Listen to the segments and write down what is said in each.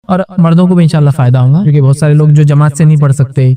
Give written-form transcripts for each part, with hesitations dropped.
اور مردوں کو بھی انشاءاللہ فائدہ ہوگا، کیونکہ بہت سارے لوگ جو جماعت سے نہیں پڑھ سکتے،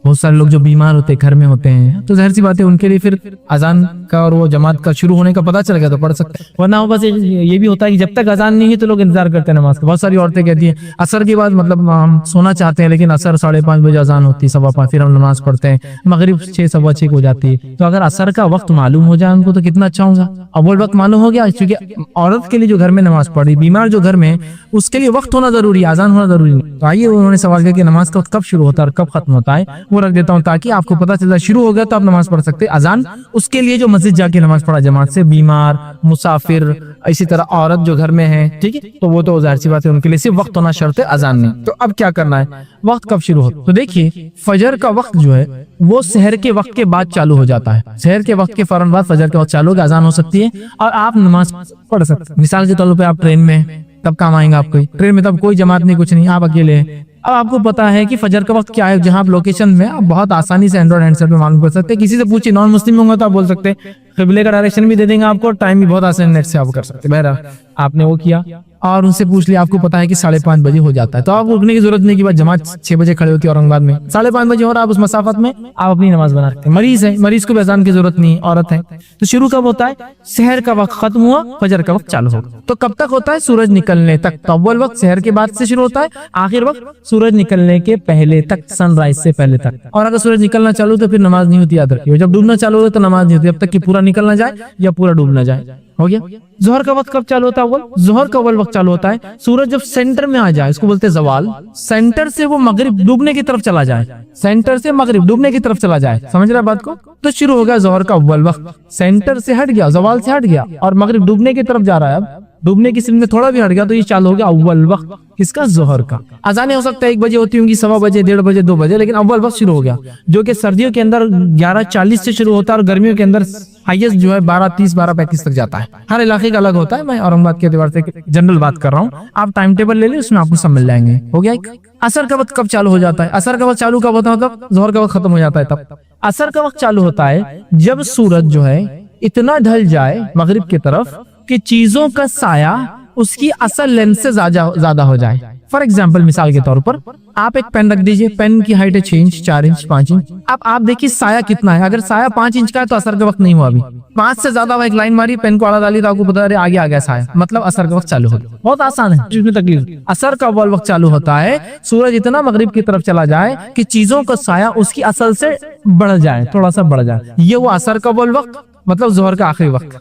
بہت سارے لوگ جو بیمار ہوتے گھر میں ہوتے ہیں، تو ظاہر سی بات ہے ان کے لیے پھر اذان کا اور وہ جماعت کا شروع ہونے کا پتہ چل گیا تو پڑھ سکتے ہیں، ورنہ بس یہ بھی ہوتا ہے کہ جب تک اذان نہیں ہے تو لوگ انتظار کرتے ہیں نماز کا۔ بہت ساری عورتیں کہتی ہیں عصر کے بعد مطلب ہم سونا چاہتے ہیں لیکن عصر 5:30 بجے اذان ہوتی ہے، 5:15 پھر ہم نماز پڑھتے ہیں، مغرب 6 6:15 کو ہو جاتی ہے، تو اگر عصر کا وقت معلوم ہو جائے ان کو تو کتنا اچھا ہوگا۔ اول وقت معلوم ہو گیا، کیونکہ عورت کے لیے جو گھر میں نماز پڑھ رہی، بیمار جو گھر میں، اس کے لیے وقت ہونا ضروری ہے، اذان ہونا ضروری ہے۔ تو آئیے انہوں نے سوال کیا کہ نماز کا وقت کب شروع ہوتا ہے اور کب ختم ہوتا ہے، وہ رکھ دیتا ہوں تاکہ آپ کو پتہ چلے شروع ہو گیا تو آپ نماز پڑھ سکتے۔ اذان اس کے لیے جو مسجد جا کے نماز پڑھا جماعت سے، بیمار، مسافر، اسی طرح عورت جو گھر میں ہے، ٹھیک ہے، تو وہ تو ظاہر سی بات ہے ان کے لیے صرف وقت ہونا شرط ہے، اذان نہیں۔ تو اب کیا کرنا ہے، وقت کب شروع ہوتا ہے؟ تو دیکھیے فجر کا وقت جو ہے وہ سحر کے وقت کے بعد چالو ہو جاتا ہے، سحر کے وقت کے فوراً بعد فجر کے وقت چالو ہوگا، اذان ہو سکتی ہے اور آپ نماز پڑھ سکتے ہیں۔ مثال کے طور پہ آپ ٹرین میں، تب کام آئیں گا آپ کو، ٹرین میں تب کوئی جماعت نہیں، کچھ نہیں، آپ اکیلے ہیں۔ اب آپ کو پتا ہے کہ فجر کا وقت کیا ہے، جہاں آپ لوکیشن میں آپ بہت آسانی سے اینڈرائڈ ہینڈسیٹ پہ معلوم کر سکتے ہیں، کسی سے پوچھیے، نان مسلم ہوں گا تو آپ بول سکتے ہیں، قبلے کا ڈائریکشن بھی دے دیں گے آپ کو، ٹائم بھی بہت آسان نیٹ سے آپ کر سکتے ہیں۔ بہرحال آپ نے وہ کیا اور ان سے پوچھ لیا، آپ کو پتا ہے کہ 5:30 بجے ہو جاتا ہے، تو آپ اٹھنے کی ضرورت نہیں کہ بعد جماعت 6 بجے کھڑے ہوتی ہے اورنگ آباد میں، 5:30 بجے اور آپ اس مسافت میں آپ اپنی نماز بنا رکھتے ہیں۔ مریض ہے، مریض کو بھی اذان کی ضرورت نہیں، عورت ہے، تو شروع کب ہوتا ہے، سحر کا وقت ختم ہوا، فجر کا وقت چالو ہوگا۔ تو کب تک ہوتا ہے، سورج نکلنے تک۔ تو اول وقت سحر کے بعد سے شروع ہوتا ہے، آخر وقت سورج نکلنے کے پہلے تک، سن رائز سے پہلے تک۔ اور اگر سورج نکلنا چالو تو پھر نماز نہیں ہوتی، یاد رکھیے، جب ڈوبنا چالو ہو تو نماز نہیں ہوتی، جب تک کہ پورا نکل نہ جائے یا پورا ڈوب نہ جائے۔ ہو گیا۔ ظہر کا وقت کب چالو ہوتا ہے، اول ظہر کا اول وقت چالو ہوتا ہے سورج جب سینٹر میں آ جائے، اس کو بولتے ہیں زوال، سینٹر سے وہ مغرب ڈوبنے کی طرف چلا جائے، سینٹر سے مغرب ڈوبنے کی طرف چلا جائے، سمجھ رہا بات کو، تو شروع ہو گیا ظہر کا اول وقت، سینٹر سے ہٹ گیا، زوال سے ہٹ گیا اور مغرب ڈوبنے کی طرف جا رہا ہے، اب ڈوبنے کی سمت میں تھوڑا بھی ہٹ گیا تو یہ چالو ہو گیا اول وقت کس کا، ظہر کا۔ اذانیں ہو سکتا ہے 1 بجے ہوتی ہوں گی، 1:15 بجے، 1:30 بجے، 2 بجے، لیکن اول وقت شروع ہو گیا، جو کہ سردیوں کے اندر 11:40 سے شروع ہوتا ہے اور گرمیوں کے اندر ہائیسٹ جو ہے 12:30 12:35 تک جاتا ہے۔ ہر علاقے کا الگ ہوتا ہے، میں اورنگ آباد کے اعتبار سے جنرل بات کر رہا ہوں، آپ ٹائم ٹیبل لے لیں، اس میں آپ کو سب مل جائیں گے۔ ہو گیا ایک۔ عصر کا وقت کب چالو ہو جاتا ہے، عصر کا وقت چالو کب ہوتا ہے، مطلب ظہر کا وقت ختم ہو جاتا ہے تب۔ عصر کا وقت چالو ہوتا ہے جب سورج جو ہے اتنا ڈھل جائے مغرب کی طرف کہ چیزوں کا سایہ اس کی اصل لینس سے زیادہ ہو جائے۔ فار ایگزامپل، مثال کے طور پر آپ ایک پین رکھ دیجئے، پین کی ہائٹ ہے 6 انچ، 4 انچ، 5 انچ، اب آپ دیکھیے سایہ کتنا ہے، اگر سایہ 5 انچ کا ہے تو عصر کا وقت نہیں ہوا، ابھی 5 سے زیادہ ایک لائن ماری، پین کو آڑا ڈالی تو آپ کو پتا ہے آگے آ گیا سایہ، مطلب عصر کا وقت چالو ہو گیا۔ بہت آسان ہے، اس میں تکلیف۔ عصر کا اول وقت چالو ہوتا ہے سورج اتنا مغرب کی طرف چلا جائے کہ چیزوں کا سایہ اس کی اصل سے بڑھ جائے، تھوڑا سا بڑھ جائے، یہ وہ عصر کا اول وقت، مطلب ظہر کا آخری وقت۔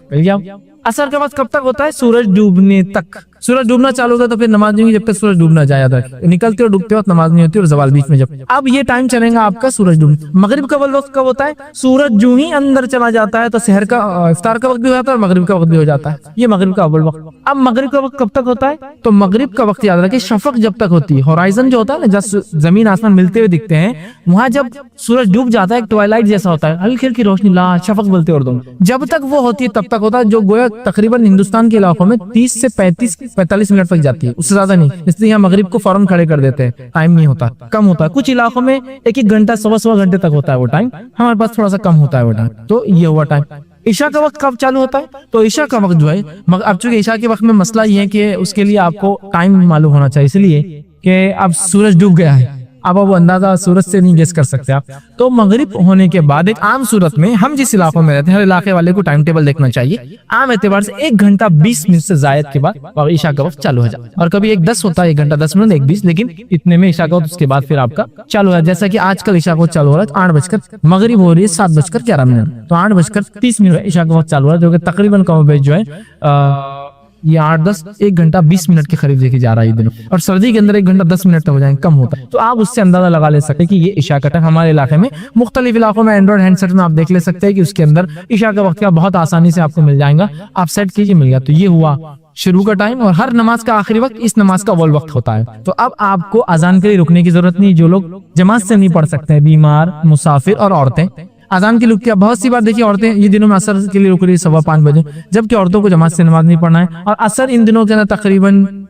عصر کا وقت کب تک ہوتا ہے، سورج ڈوبنے تک۔ سورج ڈوبنا چالو ہوتا ہے تو پھر نماز نہیں ہوگی جب تک سورج ڈوبنا جائے، نکلتے اور ڈوبتے وقت نماز نہیں ہوتی اور زوال بیچ میں جب۔ اب یہ ٹائم چلے گا آپ کا سورج ڈوبنے۔ مغرب کا وقت کب ہوتا ہے، سورج جو ہی اندر چلا جاتا ہے تو سحر کا افطار کا وقت بھی ہو جاتا ہے اور مغرب کا وقت بھی ہو جاتا ہے، یہ مغرب کا اول وقت۔ اب مغرب کا وقت کب تک ہوتا ہے، تو مغرب کا وقت یاد رکھیں شفق جب تک ہوتی ہے، ہورائزن جو ہوتا ہے نا، جب زمین آسمان ملتے ہوئے دکھتے ہیں، وہاں جب سورج ڈوب جاتا ہے ایک ٹوائلائٹ جیسا ہوتا ہے، ہلکی ہلکی روشنی، لا شفق بولتے ہیں اردو میں، جب تک وہ ہوتی ہے تب تک ہوتا ہے، جو گویا تقریباً ہندوستان کے علاقوں میں 30 سے 45 منٹ تک جاتی ہے، اس سے زیادہ نہیں، اس لیے یہاں مغرب کو فوراً کھڑے کر دیتے ہیں، ٹائم نہیں ہوتا، کم ہوتا ہے، کچھ علاقوں میں 1 گھنٹہ 1.25 گھنٹے تک ہوتا ہے وہ ٹائم، ہمارے پاس تھوڑا سا کم ہوتا ہے وہ ٹائم۔ تو یہ ہوا ٹائم۔ عشاء کا وقت کب چالو ہوتا ہے، تو عشاء کا وقت جو ہے، اب چونکہ عشاء کے وقت میں مسئلہ یہ ہے کہ اس کے لیے آپ کو ٹائم معلوم ہونا چاہیے، اس لیے کہ اب سورج ڈوب گیا ہے، اب وہ اندازہ سورج سے نہیں گیس کر سکتے آپ، تو مغرب ہونے کے بعد ایک عام صورت میں ہم جس علاقوں میں رہتے ہیں، ہر علاقے والے کو ٹائم ٹیبل دیکھنا چاہیے، عام اعتبار سے 1 گھنٹہ 20 منٹ سے زائد کے بعد عشاء کا وقت چالو ہو جاتا ہے، اور کبھی 1:10 ہوتا ہے، 1 گھنٹہ 10 منٹ، 1:20، لیکن اتنے میں عشاء کا وقت اس کے بعد پھر آپ کا چالو ہے، جیسا کہ آج کل عشاء کا وقت چالو ہو رہا ہے 8 مغرب ہو رہی ہے 7:11، تو 8:30 عشاء کا وقت چالو ہو رہا ہے، جو کہ تقریباً کم و بیش جو ہے یہ 1 گھنٹہ 20 منٹ کے قریب دیکھی جا رہا ہے یہ دنوں، اور سردی کے اندر 1 گھنٹہ 10 منٹ تک ہو جائیں، کم ہوتا ہے، تو آپ اس سے اندازہ لگا لے سکتے ہیں کہ یہ عشاء کا ٹائم ہمارے علاقے میں، مختلف علاقوں میں اینڈرائڈ ہینڈ سیٹ میں آپ دیکھ لے سکتے ہیں کہ اس کے اندر عشاء کا وقت کا بہت آسانی سے آپ کو مل جائے گا، آپ سیٹ کیجئے، مل گیا۔ تو یہ ہوا شروع کا ٹائم، اور ہر نماز کا آخری وقت اس نماز کا اول وقت ہوتا ہے۔ تو اب آپ کو اذان کے لیے رکنے کی ضرورت نہیں، جو لوگ جماعت سے نہیں پڑھ سکتے ہیں، بیمار، مسافر اور عورتیں، اذان کے لیے بہت سی بار دیکھیے عورتیں یہ دنوں میں عصر کے لیے رک رہی ہے 5:15 بجے، جبکہ عورتوں کو جماعت سے نماز نہیں پڑھنا ہے، اور عصر ان دنوں کے اندر تقریباً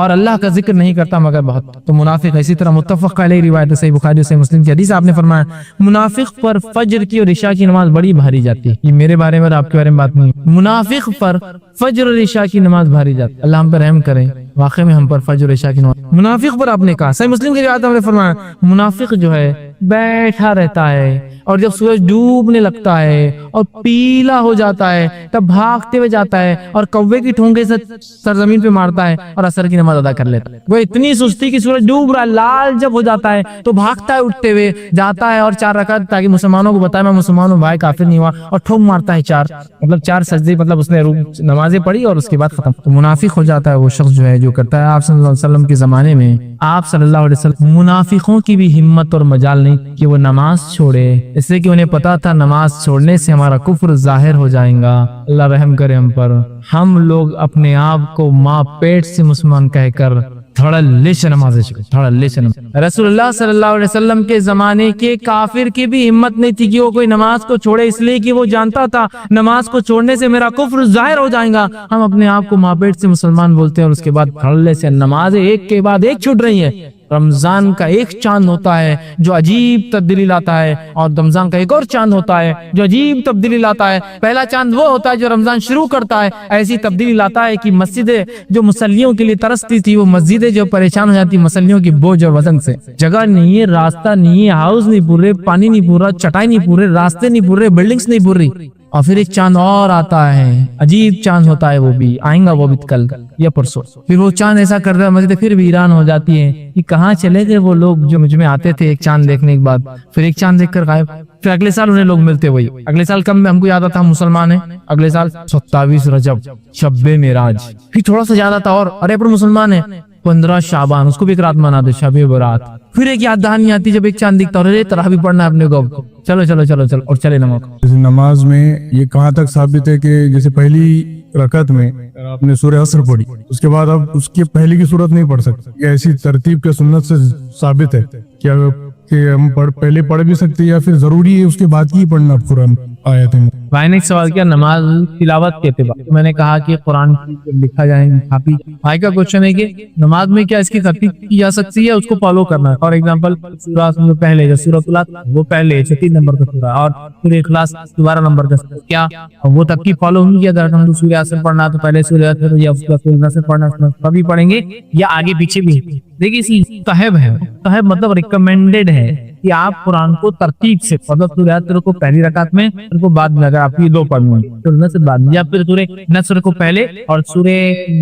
اور اللہ کا ذکر نہیں کرتا مگر بہت. تو منافق. اسی طرح متفق علیہ روایت صحیح بخاری اور صحیح مسلم کی حدیث آپ نے فرمایا منافق پر فجر کی اور عشاء کی نماز بڑی بھاری جاتی ہے. یہ میرے بارے میں اور آپ کے بارے میں بات نہیں. منافق پر فجر اور عشاء کی نماز بھاری جاتی ہے. اللہ ہم پر رحم کرے. واقعی میں ہم پر فجر اور عشاء کی نماز. منافق پر آپ نے کہا صحیح مسلم کی روایت میں فرمایا منافق جو ہے بیٹھا رہتا ہے اور جب سورج ڈوبنے لگتا ہے اور پیلا ہو جاتا ہے تب بھاگتے ہوئے جاتا ہے اور کوے کی ٹھونگے سے سرزمین پہ مارتا ہے اور عصر کی نماز ادا کر لیتا ہے. وہ اتنی سستی کہ سورج ڈوب رہا ہے لال جب ہو جاتا ہے تو بھاگتا ہے اٹھتے ہوئے جاتا ہے اور 4 رکعت تاکہ مسلمانوں کو بتائے میں مسلمان ہوں بھائی کافر نہیں ہوا اور ٹھونگ مارتا ہے 4 مطلب 4 سجدے مطلب اس نے نمازیں پڑھی اور اس کے بعد ختم. تو منافق ہو جاتا ہے وہ شخص جو ہے جو کرتا ہے. آپ صلی اللہ علیہ وسلم کے زمانے میں آپ صلی اللہ علیہ وسلم منافقوں کی بھی ہمت اور مجال نہیں کہ وہ نماز چھوڑے اس لیے کہ انہیں پتا تھا نماز چھوڑنے سے ہمارا کفر ظاہر ہو جائیں گا. اللہ رحم کرے ہم پر. ہم لوگ اپنے آپ کو ماں پیٹ سے مسلمان کہہ کر رسول اللہ صلی اللہ علیہ وسلم کے زمانے کے کافر کی بھی ہمت نہیں تھی کہ وہ کوئی نماز کو چھوڑے اس لیے کہ وہ جانتا تھا نماز کو چھوڑنے سے میرا کفر ظاہر ہو جائے گا. ہم اپنے آپ کو ماں پیٹ سے مسلمان بولتے ہیں اور اس کے بعد دھڑلے سے نمازیں ایک کے بعد ایک چھوٹ رہی ہیں. رمضان کا ایک چاند ہوتا ہے جو عجیب تبدیلی لاتا ہے اور رمضان کا ایک اور چاند ہوتا ہے جو عجیب تبدیلی لاتا ہے. پہلا چاند وہ ہوتا ہے جو رمضان شروع کرتا ہے ایسی تبدیلی لاتا ہے کہ مسجدیں جو مسلیوں کے لیے ترستی تھی وہ مسجدیں جو پریشان ہو جاتی مسلیوں کی بوجھ اور وزن سے. جگہ نہیں ہے راستہ نہیں ہے ہاؤس نہیں پورے پانی نہیں پورا چٹائی نہیں پورے راستے نہیں پورے بلڈنگز نہیں پوری. اور پھر ایک چاند اور آتا ہے عجیب چاند ہوتا ہے وہ بھی آئیں گا وہ بھی کل یا پرسوں. پھر وہ چاند ایسا کرتا ہے مسجد پھر بھی ویران ہو جاتی ہے کہ کہاں چلے گئے وہ لوگ جو مجھ میں آتے تھے ایک چاند دیکھنے کے بعد پھر ایک چاند دیکھ کر غائب. پھر اگلے سال انہیں لوگ ملتے وہی اگلے سال کم میں ہم کو یاد آتا ہم مسلمان ہیں اگلے سال 27 رجب شب معراج پھر تھوڑا سا زیادہ تھا اور ارے پر مسلمان ہیں 15 شعبان اس کو بھی ایک رات مناتے شب برات. پھر ایک یاد دہانی آتی جب ایک چاند دکھتا اور تراویح پڑھنا ہے اپنے کو چلو چلو چلو چلو اور چلے نماز. جیسے نماز میں یہ کہاں تک ثابت ہے کہ جیسے پہلی رکعت میں آپ نے سورہ عصر پڑھی اس کے بعد اب اس کی پہلی کی صورت نہیں پڑھ سکتے یہ ایسی ترتیب کے سنت سے ثابت ہے کیا کہ ہم پہلے پڑھ بھی سکتے یا پھر ضروری ہے اس کے بعد کی پڑھنا قرآن آیت میں. بھائی نے ایک سوال کیا نماز تلاوت کے اعتبار میں نے کہا کہ قرآن لکھا جائے گا. بھائی کا کوشچن ہے کہ نماز میں کیا اس کی ترتیب کی جا سکتی ہے اس کو فالو کرنا ہے. فار ایگزامپل سورہ پہلے جو سورۃ العلق وہ پہلے 3 نمبر کا سورہ اور پھر اخلاص 12 نمبر کا کیا وہ ترتیب فالو ہوگی. اگر ہم سورہ عصر پڑھنا تو پہلے سورہ عصر یا اس کا سورہ عصر پڑھنا کبھی پڑھیں گے یا آگے پیچھے بھی. دیکھیے اسی مستحب ہے مستحب مطلب ریکمینڈیڈ ہے کہ آپ قرآن کو ترتیب سے مطلب سورہ عصر کو پہلی رکعت میں ان کو بعد میں اگر آپ یہ 2 پڑھنی ہے تو نصر بعد میں یا پھر سورہ نصر کو پہلے اور سورہ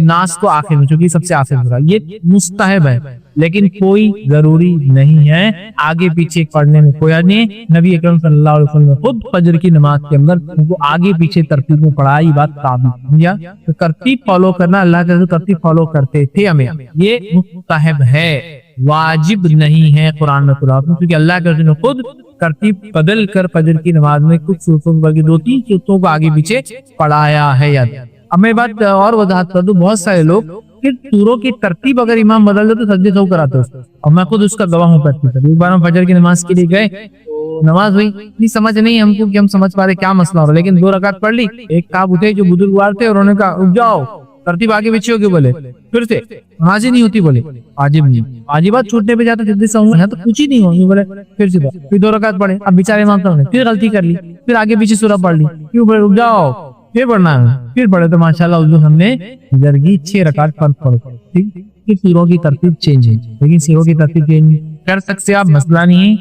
ناس کو آخر میں چونکہ سب سے آخر سورہ یہ مستحب ہے لیکن کوئی ضروری نہیں ہے. آگے پیچھے پڑھنے میں کوئی نہیں. نبی اکرم صلی اللہ علیہ وسلم خود فجر کی نماز کے اندر ان کو آگے پیچھے ترتیب میں پڑھا یہ بات ثابت ہے. تو ترتیب فالو کرنا اللہ کے ترتیب فالو کرتے تھے ہمیں یہ مستحب ہے واجب نہیں ہے قرآن میں کیونکہ اللہ کے رسول نے خود ترتیب بدل کر فجر کی نماز میں کچھ صورتوں بلکہ 2-3 صورتوں کو آگے پیچھے پڑھایا ہے. یاد اب میں بات اور وضاحت کر دوں بہت سارے لوگ کہ سوروں کی ترتیب اگر امام بدل دے تو سجدے سہو کراتے ہیں اور میں خود اس کا گواہ ہوں. ایک بار ہم فجر کی نماز کے لیے گئے نماز ہوئی اتنی سمجھ نہیں ہم کو کہ ہم سمجھ پا رہے کیا مسئلہ ہو رہا لیکن 2 رکعت پڑھ لی. ایک صاحب اٹھے جو بزرگوار تھے اور انہوں نے کہا رک جاؤ ترتیب آگے پیچھے ہوگی بولے پھر سے نماز ہی نہیں ہوتی بولے واجب نہیں واجبات چھوٹنے پہ جاتا سجدے سہو ہے تو کچھ ہی نہیں ہوگی بولے پھر سے پھر 2 رکعت پڑھے. اب بیچارے امام صاحب نے پھر غلطی کر لی پھر آگے پیچھے سورہ پڑھ لی کیوں بولے رک جاؤ پھر پڑھنا ہے پھر پڑھے تو ماشاءاللہ اس ہم نے گزرگی 6 رکعت فرض پڑھ ٹھیک کہ سوروں کی ترتیب چینج ہے لیکن سوروں کی ترتیب چینج کر سکتے آپ مسئلہ نہیں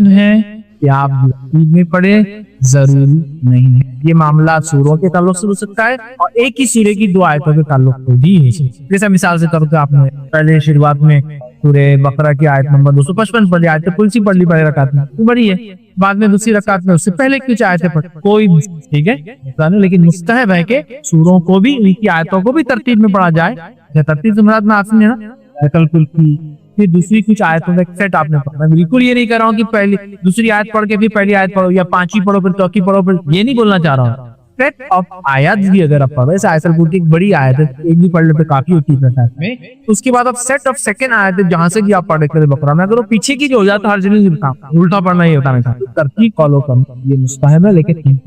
ہے کہ آپ میں پڑھے ضروری نہیں ہے. یہ معاملہ سوروں کے تعلق سے ہو سکتا ہے اور ایک ہی سورے کی 2 آیتوں کے تعلق سے بھی ہے. جیسے مثال سے طور پہ آپ نے پہلے شروعات میں سورہ بقرہ کی آیت نمبر 255 پڑھ لی آیت کرسی پڑھ لی پہلے رکعت میں تو بڑی ہے بعد میں دوسری رکعت میں اس سے پہلے کچھ آیتیں پڑھ کوئی ٹھیک ہے لیکن مستحب ہے کہ سوروں کو بھی ان کی آیتوں کو بھی ترتیب میں پڑھا جائے. ترتیب سے مراد میں آسان ہے نا کل کی پھر دوسری کچھ آیتوں کا ایک سیٹ آپ نے پڑھنا. بالکل یہ نہیں کر رہا ہوں کہ پہلی دوسری آیت پڑھ کے پھر پہلی آیت پڑھو یا 5ویں پڑھو پھر 4تھی پڑھو پھر یہ نہیں بولنا چاہ رہا ہوں. سیٹ آف آیات بھی اگر آپ پڑھو ایسے آیت الکرسی ایک بڑی آیت ہے ایک بھی پڑھ لے پہ کافی ہوتی ہے اس کے بعد آپ سیٹ آف سیکنڈ آیت جہاں سے بھی آپ پڑھ رہے بقرہ میں اگر وہ پیچھے کی جو ہو جاتا ہر جگہ الٹا پڑھنا ہی ہوتا ہے ترتیب فالو کرنا یہ مستحب ہے لیکن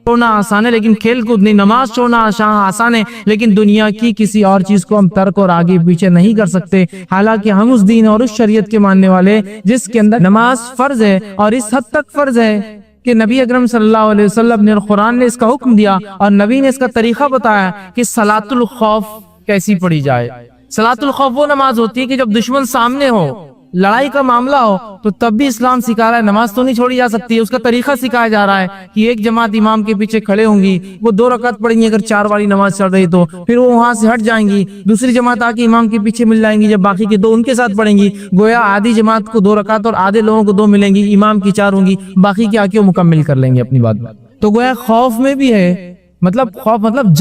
چھوڑنا آسان ہے لیکن کھیل کود نہیں، نماز چھوڑنا آسان ہے لیکن دنیا کی کسی اور چیز کو ہم ترک اور آگے پیچھے نہیں کر سکتے۔ حالانکہ ہم اس دین اور اس شریعت کے ماننے والے جس کے اندر نماز فرض ہے، اور اس حد تک فرض ہے کہ نبی اکرم صلی اللہ علیہ وسلم نے، قرآن نے اس کا حکم دیا اور نبی نے اس کا طریقہ بتایا کہ صلاۃ الخوف کیسی پڑھی جائے۔ صلاۃ الخوف وہ نماز ہوتی ہے کہ جب دشمن سامنے ہو، لڑائی کا معاملہ ہو، تو تب بھی اسلام سکھا رہا ہے نماز تو نہیں چھوڑی جا سکتی، اس کا طریقہ سکھایا جا رہا ہے کہ ایک جماعت امام کے پیچھے کھڑے ہوں گی، وہ 2 رکعت پڑھیں گی، اگر 4 والی نماز چل رہی تو پھر وہ وہاں سے ہٹ جائیں گی، دوسری جماعت آ کے امام کے پیچھے مل جائیں گی، جب باقی کے 2 ان کے ساتھ پڑھیں گی، گویا آدھی جماعت کو 2 رکعت اور آدھے لوگوں کو 2 ملیں گی، امام کی 4 ہوں گی، باقی کے آ کے وہ مکمل کر لیں گے اپنی بات۔ تو گویا خوف میں بھی ہے، مطلب خوف مطلب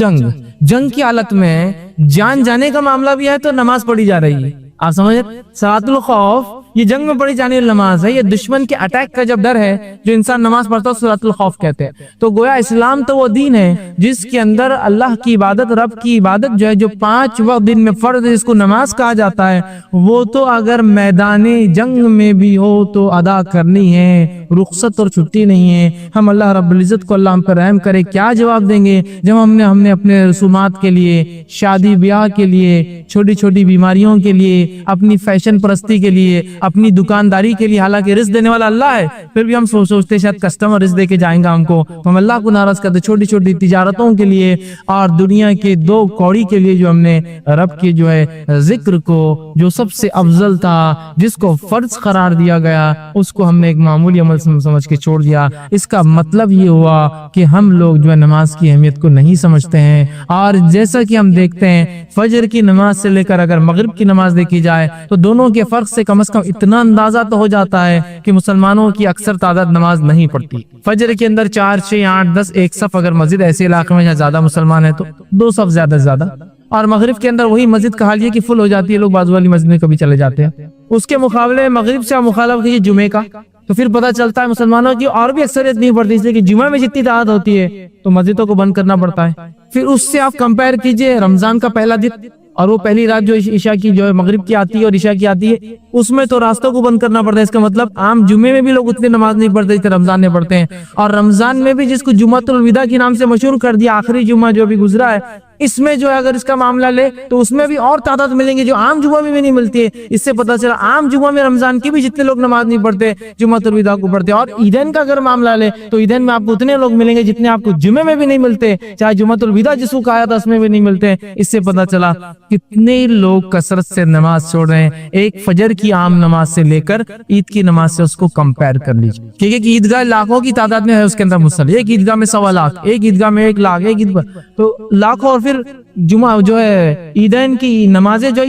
جنگ کی حالت میں جان جانے کا معاملہ بھی ہے تو نماز پڑھی جا رہی ہے۔ آپ سمجھ صلاۃ الخوف یہ جنگ میں پڑھی جانے والی نماز ہے، یہ دشمن کے اٹیک کا جب ڈر ہے جو انسان نماز پڑھتا ہے صلاۃ الخوف کہتے ہیں۔ تو گویا اسلام تو وہ دین ہے جس کے اندر اللہ کی عبادت، رب کی عبادت جو ہے، جو 5 وقت دن میں فرض ہے، جس کو نماز کہا جاتا ہے، وہ تو اگر میدان جنگ میں بھی ہو تو ادا کرنی ہے، رخصت اور چھٹی نہیں ہے۔ ہم اللہ رب العزت کو، اللہ ہم پر رحم کرے، کیا جواب دیں گے جب ہم نے اپنے رسومات کے لیے، شادی بیاہ کے لیے، چھوٹی چھوٹی بیماریوں کے لیے، اپنی فیشن پرستی کے لیے، اپنی دکانداری کے لیے، حالانکہ رزق دینے والا اللہ ہے، پھر بھی ہم سوچتے شاید کسٹمر رزق دے کے جائیں گا ہم کو، ہم اللہ کو ناراض کرتے۔ چھوٹی چھوٹی تجارتوں کے لیے اور دنیا کے 2 کوڑی کے لیے جو ہم نے رب کے جو ہے ذکر کو، جو سب سے افضل تھا، جس کو فرض قرار دیا گیا، اس کو ہم نے ایک معمولی عمل سمجھ کے چھوڑ دیا۔ اس کا مطلب یہ ہوا کہ ہم لوگ جو ہے نماز کی اہمیت کو نہیں سمجھتے ہیں، اور جیسا کہ ہم دیکھتے ہیں فجر کی نماز سے لے کر اگر مغرب کی نماز دیکھی جائے تو دونوں کے فرق سے کم از کم اتنا اندازہ تو ہو جاتا ہے کہ مسلمانوں کی اکثر تعداد نماز نہیں پڑھتی۔ فجر کے اندر 4 6 8 10 ایک صف، اگر مسجد ایسے علاقے میں جہاں زیادہ مسلمان ہیں تو 2 صف زیادہ سے زیادہ، اور مغرب کے اندر وہی مسجد کا حال یہ کہ فل ہو جاتی ہے، لوگ بازو والی مسجد میں کبھی چلے جاتے ہیں۔ اس کے مقابلے مغرب سے مخالف کیجیے جمعے کا، تو پھر پتہ چلتا ہے مسلمانوں کی اور بھی اکثریت نہیں پڑتی، اس لیے کہ جمعہ میں جتنی تعداد ہوتی ہے تو مسجدوں کو بند کرنا پڑتا ہے۔ پھر اس سے آپ کمپیئر کیجئے رمضان کا پہلا دن اور وہ پہلی رات جو عشاء کی جو ہے مغرب کی آتی ہے اور عشاء کی آتی ہے، اس میں تو راستوں کو بند کرنا پڑتا ہے۔ اس کا مطلب عام جمعے میں بھی لوگ اتنی نماز نہیں پڑھتے جتنے رمضان میں پڑھتے ہیں، اور رمضان میں بھی جس کو جمعۃ الوداع کے نام سے مشہور کر دیا، آخری جمعہ جو بھی گزرا ہے، اس میں جو ہے اگر اس کا معاملہ لے تو اس میں بھی اور تعداد ملیں گے جو عام جمعہ میں بھی نہیں ملتی ہے۔ اس سے پتہ چلا عام جمعہ میں رمضان کے بھی جتنے لوگ نماز نہیں پڑھتے جمعۃ الوداع کو پڑھتے، اور عیدین کا اگر معاملہ لے تو عیدین میں آپ کو اتنے لوگ ملیں گے جتنے آپ کو جمعے میں بھی نہیں ملتے، چاہے جمعۃ الوداع جس کو کہا تھا اس میں بھی نہیں ملتے۔ اس سے پتہ چلا کتنے لوگ کثرت سے نماز چھوڑ رہے ہیں۔ ایک فجر کی عام نماز سے لے کر عید کی نماز سے اس کو کمپیئر کر لیجیے، کیونکہ عیدگاہ لاکھوں کی تعداد میں ہے، اس کے اندر مسلم ایک عیدگاہ میں 1.25 لاکھ، ایک عیدگاہ میں 1 لاکھ، ایک عیدگاہ تو لاکھوں، اور پھر جمعہ جو ہے عیدین کی نمازیں جو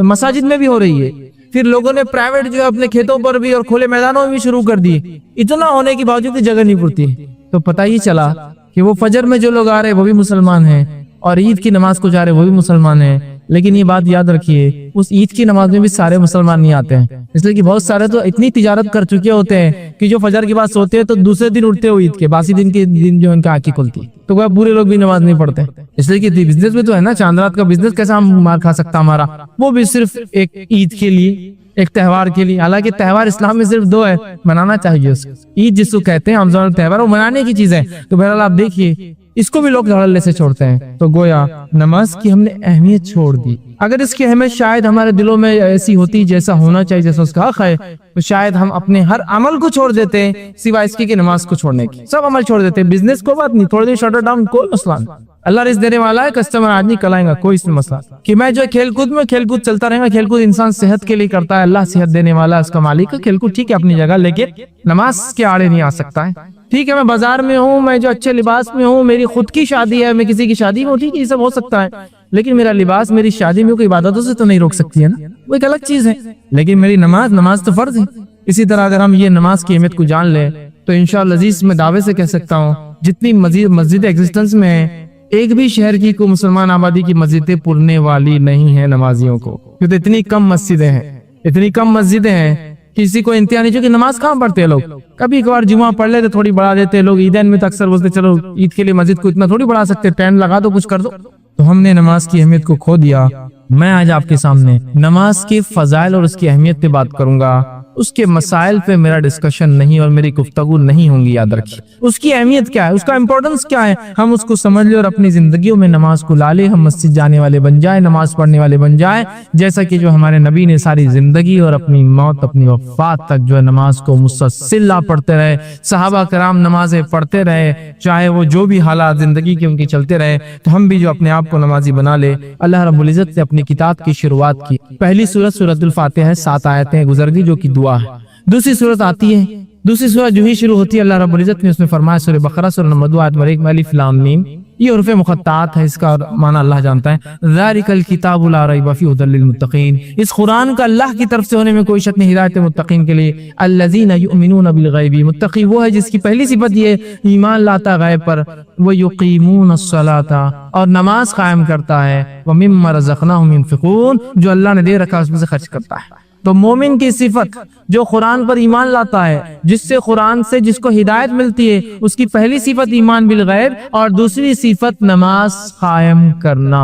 مساجد میں بھی ہو رہی ہے، پھر لوگوں نے پرائیویٹ جو ہے اپنے کھیتوں پر بھی اور کھلے میدانوں میں بھی شروع کر دی، اتنا ہونے کے باوجود جگہ نہیں پڑتی۔ تو پتہ ہی چلا کہ وہ فجر میں جو لوگ آ رہے وہ بھی مسلمان ہیں، اور عید کی نماز کو جا رہے وہ بھی مسلمان ہیں۔ لیکن یہ بات یاد رکھیے، اس عید کی نماز میں بھی سارے مسلمان نہیں آتے ہیں، اس لیے کہ بہت سارے تو اتنی تجارت کر چکے ہوتے ہیں کہ جو فجر کے بعد سوتے ہیں تو دوسرے دن اٹھتے ہو عید کے باسی دن کے دن جو ان کا آنکھیں کھلتی، تو وہ پورے لوگ بھی نماز نہیں پڑھتے، اس لیے کہ بزنس میں تو ہے نا، چاند رات کا بزنس کیسا ہم مار کھا سکتا ہمارا، وہ بھی صرف ایک عید کے لیے، ایک تہوار کے لیے۔ حالانکہ تہوار اسلام میں صرف 2 ہے، منانا چاہیے اس کو۔ عید جس کو کہتے ہیں رمضان تہوار، وہ منانے کی چیز ہے، تو بہرحال آپ دیکھیے اس کو بھی لوگ دھڑلے سے چھوڑتے ہیں۔ تو گویا نماز کی ہم نے اہمیت چھوڑ دی۔ اگر اس کی اہمیت شاید ہمارے دلوں میں ایسی ہوتی جیسا ہونا چاہیے، جیسا اس کا حق ہے، تو شاید ہم اپنے ہر عمل کو چھوڑ دیتے ہیں سوائے اس کی کہ نماز کو چھوڑنے کی، سب عمل چھوڑ دیتے ہیں۔ بزنس کو بات نہیں، تھوڑے دن شٹر ڈاؤن، کوئی مسئلہ نہیں، اللہ رزق دینے والا ہے، کسٹمر آج نہیں کل آئے گا، کوئی اس میں مسئلہ کہ میں جو کھیل کود میں کھیل کود چلتا رہے گا۔ کھیل کود انسان صحت کے لیے کرتا ہے، اللہ صحت دینے والا ہے، اس کا مالک ہے۔ کھیل کود ٹھیک ہے اپنی جگہ، لیکن نماز کے آڑے نہیں آ سکتا ہے۔ ٹھیک ہے میں بازار میں ہوں، میں جو اچھے لباس میں ہوں، میری خود کی شادی ہے، میں کسی کی شادی میں ہوں، ٹھیک ہے یہ سب ہو سکتا ہے، لیکن میرا لباس میری شادی میں کوئی عبادتوں سے تو نہیں روک سکتی ہے نا، وہ ایک الگ چیز ہے۔ لیکن میری نماز تو فرض ہے۔ اسی طرح اگر ہم یہ نماز کی اہمیت کو جان لیں تو انشاءاللہ عزیز میں دعوے سے کہہ سکتا ہوں جتنی مسجد ایگزسٹنس میں ہے، ایک بھی شہر کی کوئی مسلمان آبادی کی مسجدیں پرنے والی نہیں ہیں نمازیوں کو، کیونکہ اتنی کم مسجدیں ہیں، اتنی کم مسجدیں ہیں، کسی کو انتہا نہیں، جو کہ نماز کہاں پڑھتے ہیں لوگ، کبھی کبھار جمعہ پڑھ لیتے تھوڑی بڑھا دیتے لوگ، عیدین میں تو اکثر بولتے چلو عید کے لیے مسجد کو اتنا تھوڑی بڑھا سکتے، ٹینٹ لگا دو کچھ کر دو۔ تو ہم نے نماز کی اہمیت کو کھو دیا۔ میں آج آپ کے سامنے نماز کے فضائل اور اس کی اہمیت پہ بات کروں گا، اس کے مسائل پہ میرا ڈسکشن نہیں اور میری گفتگو نہیں ہوں گی، یاد رکھیے۔ اس کی اہمیت کیا ہے، اس کا امپورٹنس کیا ہے، ہم اس کو سمجھ لیں اور اپنی زندگیوں میں نماز کو لا لیں، ہم مسجد جانے والے بن جائیں، نماز پڑھنے والے بن جائیں، جیسا کہ جو ہمارے نبی نے ساری زندگی اور اپنی موت، اپنی وفات تک جو ہے نماز کو مسلسل پڑھتے رہے، صحابہ کرام نمازیں پڑھتے رہے، چاہے وہ جو بھی حالات زندگی کے ان کی چلتے رہے، تو ہم بھی جو اپنے آپ کو نمازی بنا لے۔ اللہ رب العزت نے اپنی کتاب کی شروعات کی، پہلی سورت سورۃ الفاتحہ ہے، 7 آیتیں گزر گئی جو کہ دعا ہے۔ دوسری سورت آتی ہے، دوسری سورت جو ہی شروع ہوتی ہے اللہ رب العزت نے اس میں فرمایا، سورہ بقرہ سورہ نمبر 2 آیت نمبر 1 میں الف لام میم، یہ حروف مقطعات ہے، اس کا معنی اللہ جانتا ہے۔ ذالک الکتاب لا ریب فیہ ھدی للمتقین، اس قرآن کا اللہ کی طرف سے ہونے میں کوئی شک نہیں، ہدایت متقین کے لیے۔ الذین یؤمنون بالغیب، متقی وہ ہے جس کی پہلی صفت یہ ایمان لاتا غیب پر، ویقیمون الصلاۃ، اور نماز قائم کرتا ہے، ومما رزقناہم ينفقون، جو اللہ نے دے رکھا اس میں سے خرچ کرتا ہے۔ تو مومن کی صفت جو قرآن پر ایمان لاتا ہے، جس سے قرآن سے جس کو ہدایت ملتی ہے، اس کی پہلی صفت ایمان بالغیب اور دوسری صفت نماز قائم کرنا۔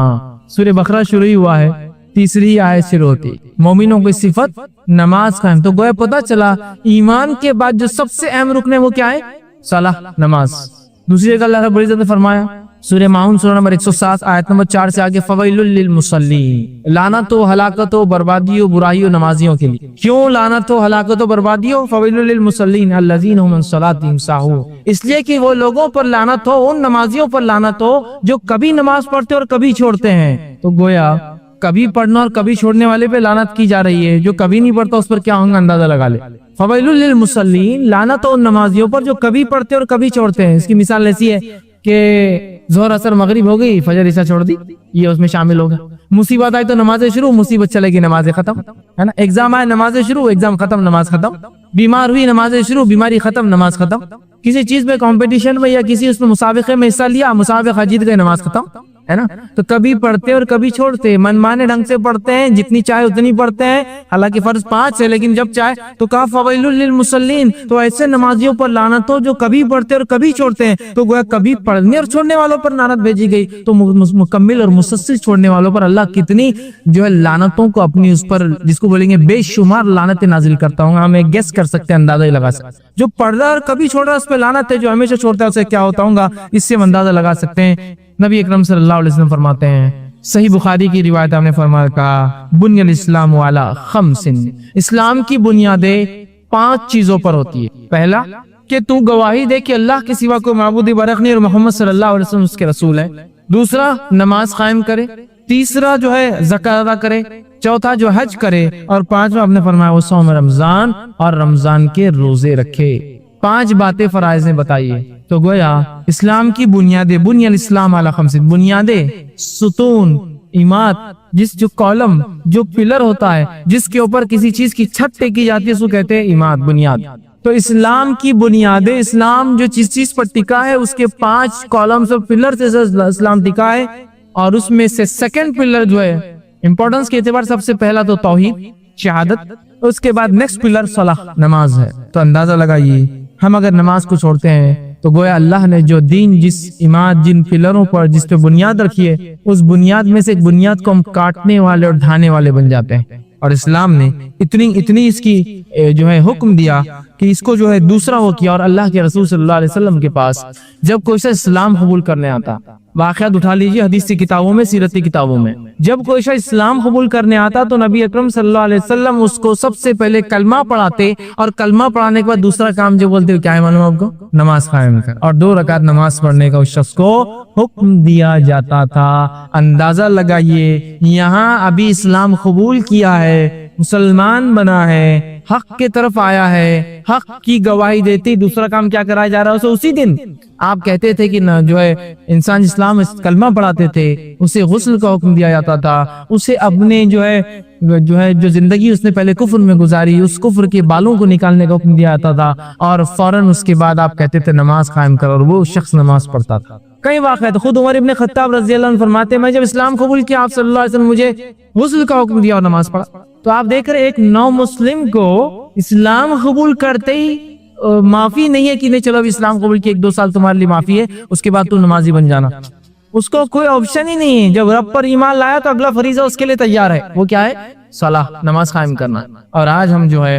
سورہ بقرہ شروع ہوا ہے، تیسری آیت شروع ہوتی، مومنوں کی صفت نماز قائم۔ تو گویا پتہ چلا ایمان کے بعد جو سب سے اہم رکن ہے وہ کیا ہے؟ صلاح، نماز۔ دوسری جگہ اللہ رب العزت نے فرمایا سورہ ماؤن سورہ نمبر 107 آیت نمبر 4 سے آگے، فویل للمصلین، لعنت و ہلاکت و بربادی و برائی و نمازیوں کے لیے۔ کیوں لعنت و ہلاکت و بربادی ہو؟ فویل للمصلین الذین هم عن صلاتهم ساہون، اس لیے کہ وہ لوگوں پر لعنت ہو، ان نمازیوں پر لعنت ہو جو کبھی نماز پڑھتے اور کبھی چھوڑتے ہیں۔ تو گویا کبھی پڑھنا اور کبھی چھوڑنے والے پہ لعنت کی جا رہی ہے، جو کبھی نہیں پڑھتا اس پر کیا ہوگا اندازہ لگا لے۔ فویل للمصلین، لعنت ہو ان نمازیوں پر جو کبھی پڑھتے اور کبھی چھوڑتے ہیں۔ اس کی مثال ایسی ہے کہ ظہر اثر مغرب ہو گئی، فجر عشاء چھوڑ دی، یہ اس میں شامل ہوگا۔ مصیبت آئی تو نمازیں شروع، مصیبت چلے گی نمازیں ختم، ہے نا۔ ایگزام آئے نمازیں شروع، ایگزام ختم، نماز ختم۔ بیمار ہوئی نمازیں شروع، بیماری ختم، نماز ختم۔ کسی چیز میں کمپٹیشن میں یا کسی اس میں مسابقے میں حصہ لیا، مسابقہ جیت گئے، نماز ختم، ہے نا۔ تو کبھی پڑھتے اور کبھی چھوڑتے، من مانے ڈھنگ سے پڑھتے ہیں، جتنی چاہے اتنی پڑھتے ہیں، حالانکہ فرض 5 ہے لیکن جب چاہے تو کہا فویل للمصلین، تو ایسے نمازیوں پر لعنت ہو جو کبھی پڑھتے اور کبھی چھوڑتے ہیں۔ تو گویا کبھی پڑھنے اور چھوڑنے والوں پر لعنت بھیجی گئی، تو مکمل اور مسلسل چھوڑنے والوں پر اللہ کتنی جو ہے لعنتوں کو اپنی اس پر، جس کو بولیں گے بے شمار لعنتیں نازل کرتا ہوں۔ ہم ایک گیس کر سکتے ہیں، اندازہ ہی لگا سکتے ہیں۔ جو پڑھ رہا اور کبھی چھوڑ رہا اس پہ لعنت ہے، جو ہمیشہ چھوڑتا ہے اسے کیا ہوتا ہوگا، اس سے ہم اندازہ لگا سکتے ہیں۔ نبی اکرم صلی اللہ علیہ وسلم فرماتے ہیں، صحیح بخاری کی روایت ہم نے فرمایا، کہا بنی الاسلام علی 5، اسلام کی بنیادیں 5 چیزوں پر ہوتی ہے۔ پہلا کہ تو گواہی دے کہ اللہ کے سوا کوئی معبود برحق نہیں اور محمد صلی اللہ علیہ وسلم اس کے رسول ہے۔ دوسرا نماز قائم کرے، تیسرا جو ہے زکوٰۃ ادا کرے، چوتھا جو حج کرے، اور پانچواں آپ نے فرمایا وہ صوم رمضان اور رمضان کے روزے رکھے۔ 5 باتیں فرائض نے بتائیے۔ تو گویا اسلام کی بنیادیں، بنی الاسلام علی 5، بنیادیں، ستون، اماد، جو کالم، جو پلر ہوتا ہے جس کے اوپر کسی چیز کی چھت ٹیکی جاتی ہے، اس کو کہتے ہیں اماد، بنیاد۔ تو اسلام کی بنیادیں، اسلام جو چیز پر ٹکا ہے اس کے 5 کالمز اور پلر سے اسلام ٹکا ہے، اور اس میں سے سیکنڈ پلر جو ہے امپورٹنس کے اعتبار سب سے پہلا تو توحید، شہادت، اس کے بعد نیکسٹ پلر صلاح، نماز ہے۔ تو اندازہ لگائیے ہم اگر نماز کو چھوڑتے ہیں تو گویا اللہ نے جو دین، جس اماد، جن پلروں پر، جس پہ بنیاد رکھی ہے، اس بنیاد میں سے ایک بنیاد کو ہم کاٹنے والے اور ڈھانے والے بن جاتے ہیں۔ اور اسلام نے اتنی اس کی جو ہے حکم دیا کہ اس کو جو ہے دوسرا ہو کیا۔ اور اللہ کے رسول صلی اللہ علیہ وسلم کے پاس جب کوئی شخص اسلام قبول کرنے آتا، واقعات اٹھا لیجیے حدیث کی کتابوں میں، سیرت کی کتابوں میں، جب کوئی شخص اسلام قبول کرنے آتا تو نبی اکرم صلی اللہ علیہ وسلم اس کو سب سے پہلے کلمہ پڑھاتے، اور کلمہ پڑھانے کے بعد دوسرا کام جو بولتے کیا ہے معلوم آپ کو؟ نماز قائم کر، اور 2 رکعت نماز پڑھنے کا اس شخص کو حکم دیا جاتا تھا۔ اندازہ لگائیے یہاں ابھی اسلام قبول کیا ہے، مسلمان بنا ہے، حق کے طرف آیا ہے، حق کی گواہی دیتی، دوسرا کام کیا کرایا جا رہا ہے اسے؟ اسی دن آپ کہتے تھے کہ جو ہے انسان اسلام کلمہ پڑھاتے تھے، اسے غسل کا حکم دیا جاتا تھا، اسے اپنے جو زندگی اس نے پہلے کفر میں گزاری، اس کفر کے بالوں کو نکالنے کا حکم دیا جاتا تھا، اور فوراً اس کے بعد آپ کہتے تھے نماز قائم کر، اور وہ شخص نماز پڑھتا تھا۔ کئی واقعات، خود عمر ابن خطاب رضی اللہ عنہ فرماتے ہیں، میں جب اسلام قبول کیا آپ صلی اللہ علیہ وسلم مجھے غسل کا حکم دیا اور نماز پڑھا۔ تو آپ دیکھ رہے ایک نو مسلم کو اسلام قبول کرتے ہی معافی نہیں ہے کہ نہیں چلو اب اسلام قبول کی 1-2 سال تمہارے لیے معافی ہے، اس کے بعد تو نمازی بن جانا۔ اس کو کوئی آپشن ہی نہیں ہے، جب رب پر ایمان لایا تو اگلا فریضہ اس کے لیے تیار ہے، وہ کیا ہے؟ صلاح، نماز قائم کرنا۔ اور آج ہم جو ہے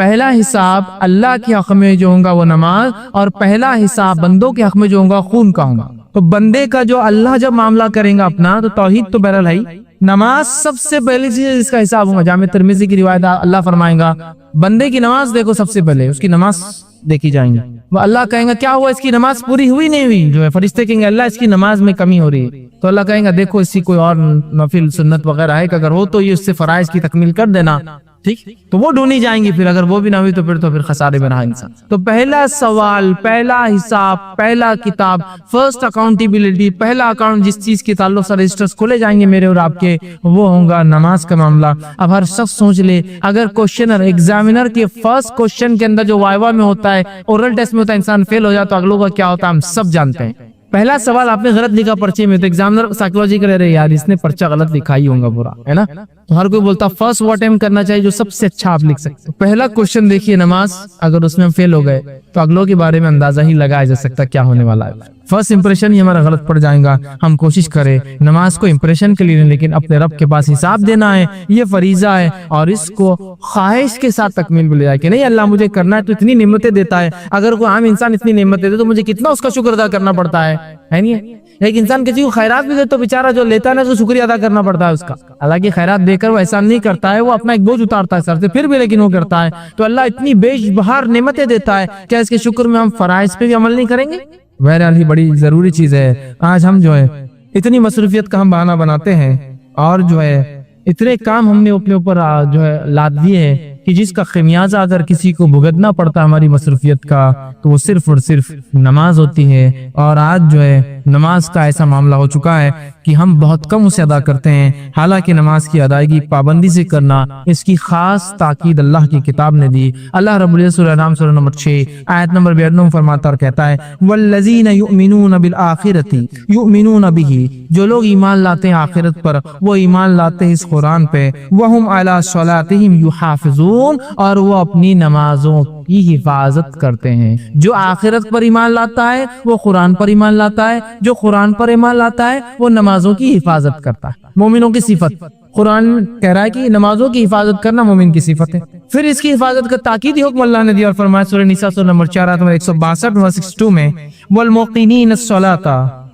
پہلا حساب اللہ کے حق میں جو ہوگا وہ نماز، اور پہلا حساب بندوں کے حق میں جو ہوگا خون کا ہوگا۔ تو بندے کا جو اللہ جب معاملہ کریں گا اپنا، تو توحید تو بہرحال ہے، نماز سب سے پہلی چیز ہے جس کا حساب ہوگا۔ جامع ترمذی کی روایت اللہ فرمائیں گا بندے کی نماز دیکھو، سب سے پہلے اس کی نماز دیکھی جائیں گی۔ وہ اللہ کہیں گا کیا ہوا، اس کی نماز پوری ہوئی نہیں ہوئی؟ جو ہے فرشتے کہیں گے اللہ اس کی نماز میں کمی ہو رہی ہے، تو اللہ کہیں گا دیکھو اس کی کوئی اور نفل سنت وغیرہ ہے کہ اگر ہو تو یہ اس سے فرائض کی تکمیل کر دینا، ٹھیک؟ تو وہ ڈھونڈی جائیں گی، پھر اگر وہ بھی نہ ہوئی تو پھر خسارے میں رہا انسان۔ تو پہلا سوال، پہلا حساب، پہلا کتاب، فرسٹ اکاؤنٹیبلٹی، پہلا اکاؤنٹ جس چیز کے تعلق سے رجسٹرز کھولے جائیں گے میرے اور آپ کے، وہ ہوگا نماز کا معاملہ۔ اب ہر شخص سوچ لے، اگر کوشچنر ایگزامینر کے فرسٹ کوشچن کے اندر جو وائوا میں ہوتا ہے، اورل ٹیسٹ میں ہوتا ہے، انسان فیل ہو جائے تو اگلوں کا کیا ہوتا ہے ہم سب جانتے ہیں۔ پہلا سوال آپ نے غلط لکھا پرچے میں، تو ایگزامنر سائیکولوجی کر رہے یار اس نے پرچہ غلط لکھا ہی ہوگا پورا، ہے نا؟ تو ہر کوئی بولتا فرسٹ وہ اٹیمپٹ کرنا چاہیے جو سب سے اچھا آپ لکھ سکتے۔ پہلا کوشچن دیکھیے نماز، اگر اس میں ہم فیل ہو گئے تو اگلوں کے بارے میں اندازہ ہی لگایا جا سکتا کیا ہونے والا ہے۔ فرسٹ امپریشن ہی ہمارا غلط پڑ جائے گا۔ ہم کوشش کریں نماز کو امپریشن کے لیے، لیکن اپنے رب کے پاس حساب دینا ہے، یہ فریضہ ہے، اور اس کو خواہش کے ساتھ تکمیل میں لے جائے کہ نہیں اللہ مجھے کرنا ہے تو اتنی نعمتیں دیتا ہے۔ اگر کوئی عام انسان اتنی نعمتیں دے تو مجھے کتنا اس کا شکر ادا کرنا پڑتا ہے نہیں؟ ایک انسان کسی کو خیرات بھی دے تو بیچارہ جو لیتا ہے نا اس کو شکریہ ادا کرنا پڑتا ہے اس کا۔ اللہ کی خیرات دے کر وہ احسان نہیں کرتا ہے، وہ اپنا ایک بوجھ اتارتا ہے سر سے، پھر بھی لیکن وہ کرتا ہے۔ تو اللہ اتنی بے بہار نعمتیں دیتا ہے، کیا اس کے شکر میں ہم فرائض پہ بھی عمل نہیں کریں گے؟ بہرحال ہی بڑی ضروری چیز ہے۔ آج ہم جو ہے اتنی مصروفیت کا ہم بہانہ بناتے ہیں، اور جو ہے اتنے کام ہم نے اپنے اوپر جو ہے لاد دیے ہیں کہ جس کا خمیازہ اگر کسی کو بھگتنا پڑتا ہماری مصروفیت کا تو وہ صرف اور صرف نماز ہوتی ہے۔ اور آج جو ہے نماز کا ایسا معاملہ ہو چکا ہے کہ ہم بہت کم اسے ادا کرتے ہیں، حالانکہ نماز کی ادائیگی پابندی سے کرنا، اس کی خاص تاکید اللہ کی کتاب نے دی۔ اللہ رب العزت سورہ انعام سورہ نمبر 6 آیت نمبر 92 فرماتا اور کہتا ہے والذین یؤمنون بالآخرۃ یؤمنون بہ، جو لوگ ایمان لاتے ہیں آخرت پر وہ ایمان لاتے ہیں اس قرآن پہ، وہم علی صلاتہم یحافظون، اور وہ اپنی نمازوں کی حفاظت کرتے ہیں۔ جو آخرت پر ایمان لاتا ہے وہ قرآن پر ایمان لاتا ہے، جو قرآن پر ایمان لاتا ہے وہ نمازوں کی حفاظت کرتا ہے۔ مومنوں کی صفت قرآن کہہ رہا ہے کہ نمازوں کی حفاظت کرنا مومن کی صفت ہے۔ پھر اس کی حفاظت کا تاکیدی حکم اللہ نے دیا اور فرمایا سورہ نساء سورہ نمبر 4 آیت نمبر 162 و 62 میں والموقنین الصلاۃ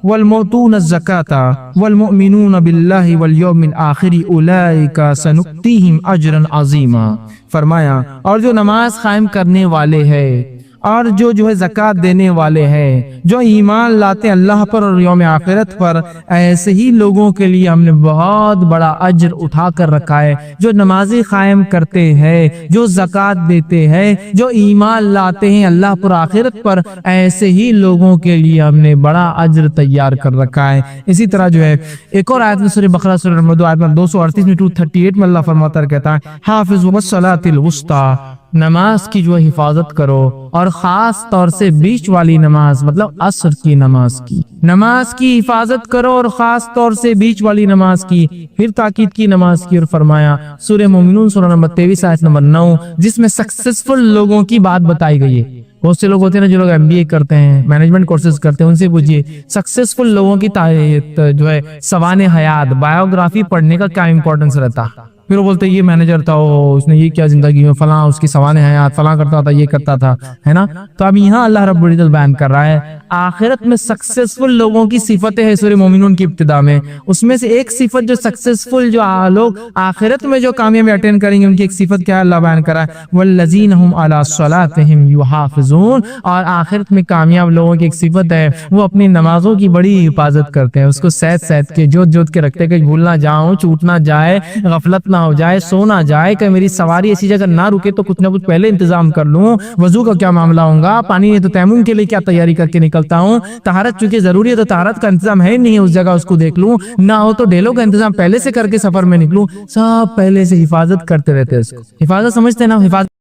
والمؤتون الزکاۃ والمؤمنون باللہ والیوم الآخر اولئک سنؤتیہم اجرا عظیما، فرمایا اور جو نماز قائم کرنے والے ہیں اور جو ہے زکوٰۃ دینے والے ہیں، جو ایمان لاتے اللہ پر اور یوم آخرت پر، ایسے ہی لوگوں کے لیے ہم نے بہت بڑا اجر اٹھا کر رکھا ہے۔ جو نمازیں قائم کرتے ہیں، جو زکوٰۃ دیتے ہیں، جو ایمان لاتے ہیں اللہ پر آخرت پر، ایسے ہی لوگوں کے لیے ہم نے بڑا اجر تیار کر رکھا ہے۔ اسی طرح جو ہے ایک اور آیت میں سورہ بقرہ سورہ نمبر 2 آیت نمبر 238 میں 238 میں اللہ فرماتا ہے کہتا ہے حافظوا الصلاۃ الوسطی، نماز کی جو حفاظت کرو، اور خاص طور سے بیچ والی نماز مطلب عصر کی نماز کی حفاظت کرو، اور خاص طور سے بیچ والی نماز کی۔ پھر تاکید کی نماز کی اور فرمایا سورہ مومنون سورہ نمبر 23 آیت نمبر 9 جس میں سکسیسفل لوگوں کی بات بتائی گئی ہے۔ بہت سے لوگ ہوتے ہیں نا جو لوگ MBA کرتے ہیں، مینجمنٹ کورسز کرتے ہیں، ان سے پوچھئے سکسیسفل لوگوں کی جو ہے سوانح حیات بایوگرافی پڑھنے کا کیا امپورٹنس رہتا۔ پھر وہ بولتے یہ مینیجر تھا، اس نے یہ کیا زندگی میں فلاں، اس کی سوانح حیات فلاں کرتا تھا، یہ کرتا تھا، ہے نا؟ تو اب یہاں اللہ رب العزت بیان کر رہا ہے آخرت میں سکسیسفل لوگوں کی صفتیں ہیں سورہ مومنون کی ابتدا میں، اس میں سے ایک صفت جو سکسیسفل جو لوگ آخرت میں جو کامیابی اٹینڈ کریں گے ان کی ایک صفت کیا ہے اللہ بیان کر رہا ہے والذین هم علی صلاتہم یحافظون، اور آخرت میں کامیاب لوگوں کی ایک صفت ہے وہ اپنی نمازوں کی بڑی حفاظت کرتے ہیں، اس کو سید کے جوت کے رکھتے کہ بھول نہ جاؤں، چھوٹ نہ جائے، غفلت نہ ہو جائے، سو نہ جائے، کہ میری سواری ایسی جگہ نہ رکے تو کچھ نہ کچھ پہلے انتظام کر لوں، وضو کا کیا معاملہ ہوگا، پانی ہے تو تیمم کے لیے کیا تیاری کر کے نکلتا ہوں، طہارت چونکہ ضروری ہے تو طہارت کا انتظام ہے نہیں ہے اس جگہ، اس کو دیکھ لوں، نہ ہو تو ڈھیلوں کا انتظام پہلے سے کر کے سفر میں نکلوں، سب پہلے سے حفاظت کرتے رہتے ہیں۔ اس کو حفاظت سمجھتے ہیں نا، حفاظت